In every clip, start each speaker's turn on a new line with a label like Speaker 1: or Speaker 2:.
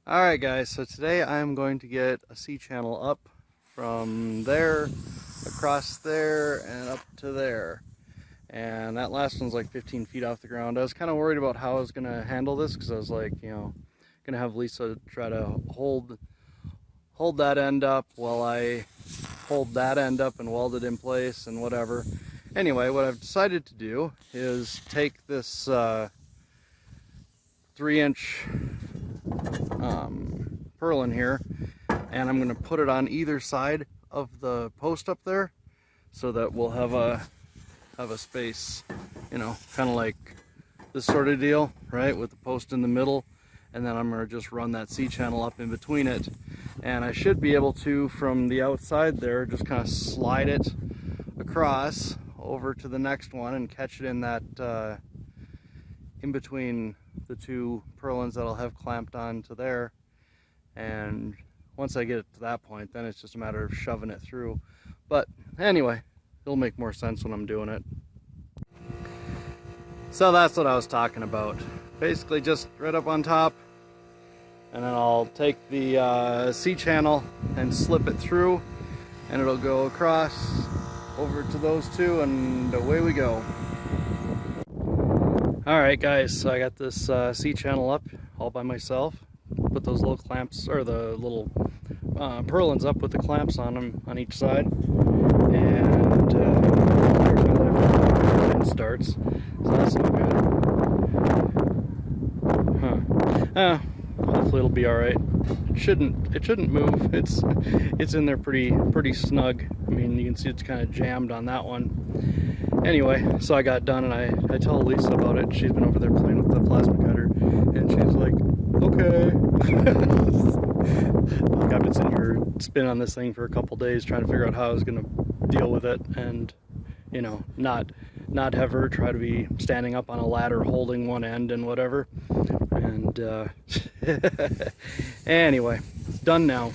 Speaker 1: Alright guys, so today I'm going to get a C channel up from there, across there, and up to there. And that last one's like 15 feet off the ground. I was kind of worried about how I was going to handle this because I was like, going to have Lisa try to hold that end up while I hold that end up and weld it in place and whatever. Anyway, what I've decided to do is take this 3-inch purlin here, and I'm going to put it on either side of the post up there so that we'll have a space, kind of like this sort of deal, right, with the post in the middle, and then I'm going to just run that C channel up in between it, and I should be able to, from the outside there, just kind of slide it across over to the next one and catch it in that in between the two purlins that I'll have clamped onto there. And once I get it to that point, then it's just a matter of shoving it through. But anyway, it'll make more sense when I'm doing it. So that's what I was talking about. Basically just right up on top, and then I'll take the C channel and slip it through, and it'll go across over to those two, and away we go. Alright guys, so I got this C channel up all by myself. Put those little clamps, or the little purlins up with the clamps on them on each side. And it starts, so that's no good. Hopefully it'll be alright. It shouldn't move. It's in there pretty snug. I mean, you can see it's kind of jammed on that one. Anyway, so I got done, and I told Lisa about it. She's been over there playing with the plasma cutter, and she's like, okay. Like, I've been sitting here spinning on this thing for a couple days trying to figure out how I was going to deal with it, and not have her try to be standing up on a ladder holding one end and whatever. And anyway, it's done now.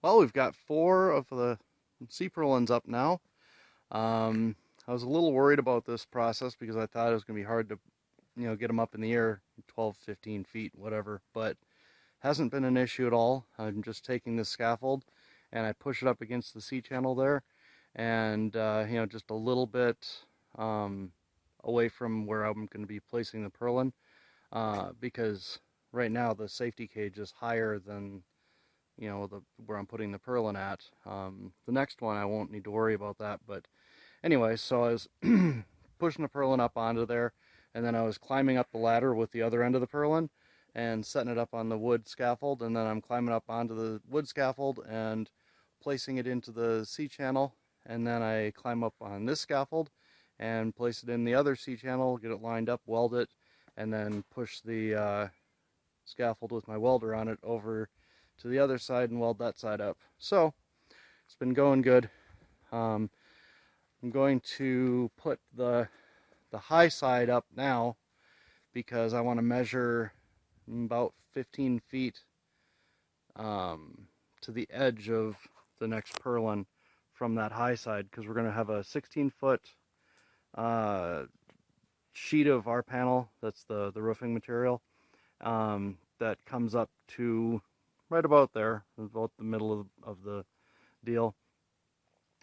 Speaker 1: Well, we've got 4 of the Cee Purlins up now. I was a little worried about this process because I thought it was going to be hard to, get them up in the air 12, 15 feet, whatever, but hasn't been an issue at all. I'm just taking this scaffold and I push it up against the C-channel there, and just a little bit away from where I'm going to be placing the purlin, because right now the safety cage is higher than where I'm putting the purlin at. The next one I won't need to worry about that, but anyway, so I was pushing the purlin up onto there, and then I was climbing up the ladder with the other end of the purlin and setting it up on the wood scaffold, and then I'm climbing up onto the wood scaffold and placing it into the C-channel, and then I climb up on this scaffold and place it in the other C-channel, get it lined up, weld it, and then push the scaffold with my welder on it over to the other side and weld that side up. So it's been going good. I'm going to put the high side up now because I want to measure about 15 feet to the edge of the next purlin from that high side, because we're going to have a 16-foot sheet of our panel, that's the roofing material, that comes up to right about there, about the middle of the deal.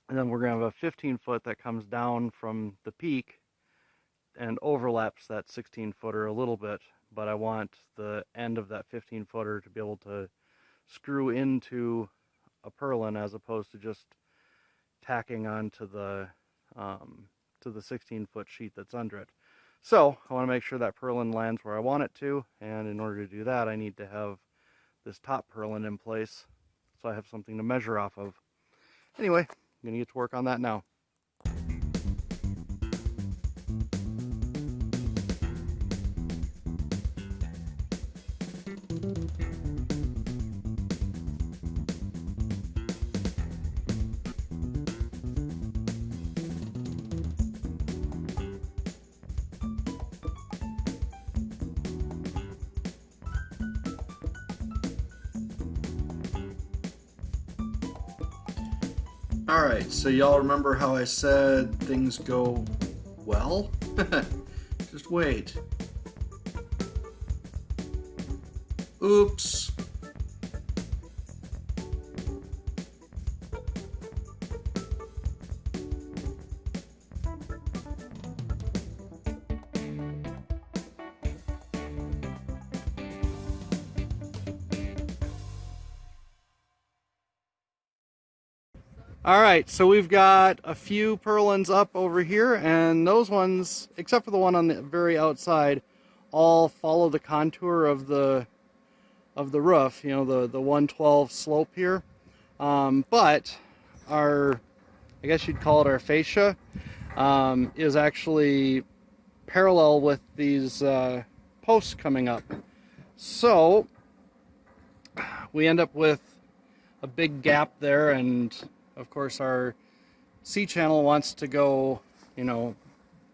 Speaker 1: And then we're going to have a 15-foot that comes down from the peak and overlaps that 16-footer a little bit, but I want the end of that 15-footer to be able to screw into a purlin as opposed to just tacking onto the to the 16-foot sheet that's under it. So I want to make sure that purlin lands where I want it to, and in order to do that I need to have this top purlin in place so I have something to measure off of. Anyway, I'm going to get to work on that now. Alright, so y'all remember how I said things go well? Just wait. Oops. Alright, so we've got a few purlins up over here, and those ones, except for the one on the very outside, all follow the contour of the roof, the 112 slope here. But our, I guess you'd call it our fascia, is actually parallel with these posts coming up. So we end up with a big gap there, and of course our C-channel wants to go,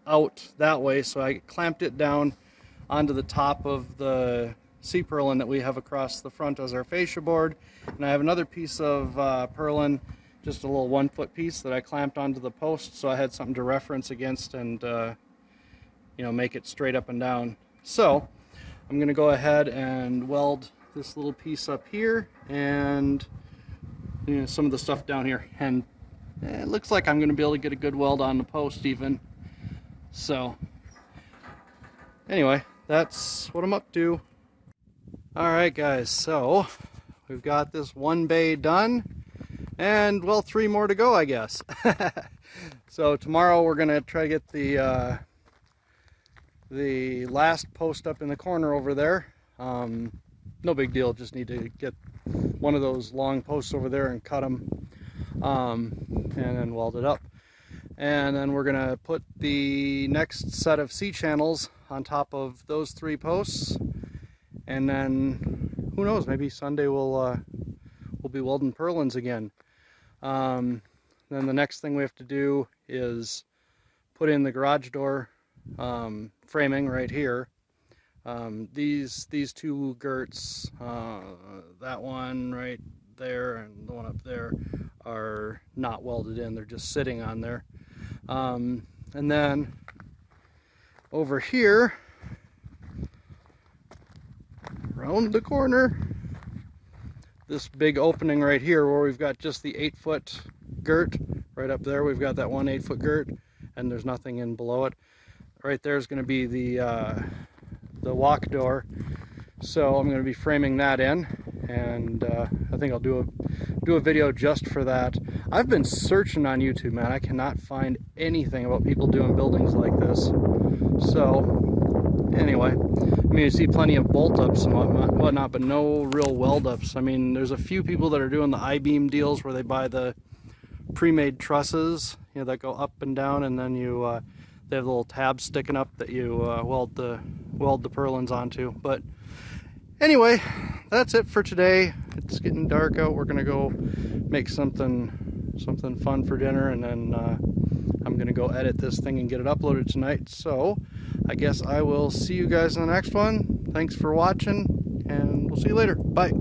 Speaker 1: out that way, so I clamped it down onto the top of the Cee purlin that we have across the front as our fascia board, and I have another piece of purlin, just a little 1-foot piece that I clamped onto the post, so I had something to reference against and make it straight up and down. So I'm going to go ahead and weld this little piece up here and some of the stuff down here, and it looks like I'm going to be able to get a good weld on the post even. So anyway, that's what I'm up to. Alright guys, so we've got this one bay done, and well, 3 more to go, I guess. So tomorrow we're going to try to get the last post up in the corner over there. No big deal, just need to get one of those long posts over there and cut them, and then weld it up. And then we're going to put the next set of C-channels on top of those 3 posts, and then who knows, maybe Sunday we'll be welding purlins again. Then the next thing we have to do is put in the garage door framing right here. These 2 girts, that one right there and the one up there are not welded in. They're just sitting on there. And then over here, around the corner, this big opening right here where we've got just the 8-foot girt. Right up there we've got that one 8-foot girt, and there's nothing in below it. Right there is going to be the walk door, so I'm going to be framing that in, and I think I'll do a video just for that. I've been searching on YouTube, man. I cannot find anything about people doing buildings like this. So anyway, I mean, you see plenty of bolt ups and whatnot, but no real weld ups. I mean, there's a few people that are doing the I-beam deals where they buy the pre-made trusses, you know, that go up and down, and then you they have little tabs sticking up that you weld the purlins onto. But anyway, that's it for today. It's getting dark out. We're gonna go make something fun for dinner, and then I'm gonna go edit this thing and get it uploaded tonight. So I guess I will see you guys in the next one. Thanks for watching, and we'll see you later. Bye.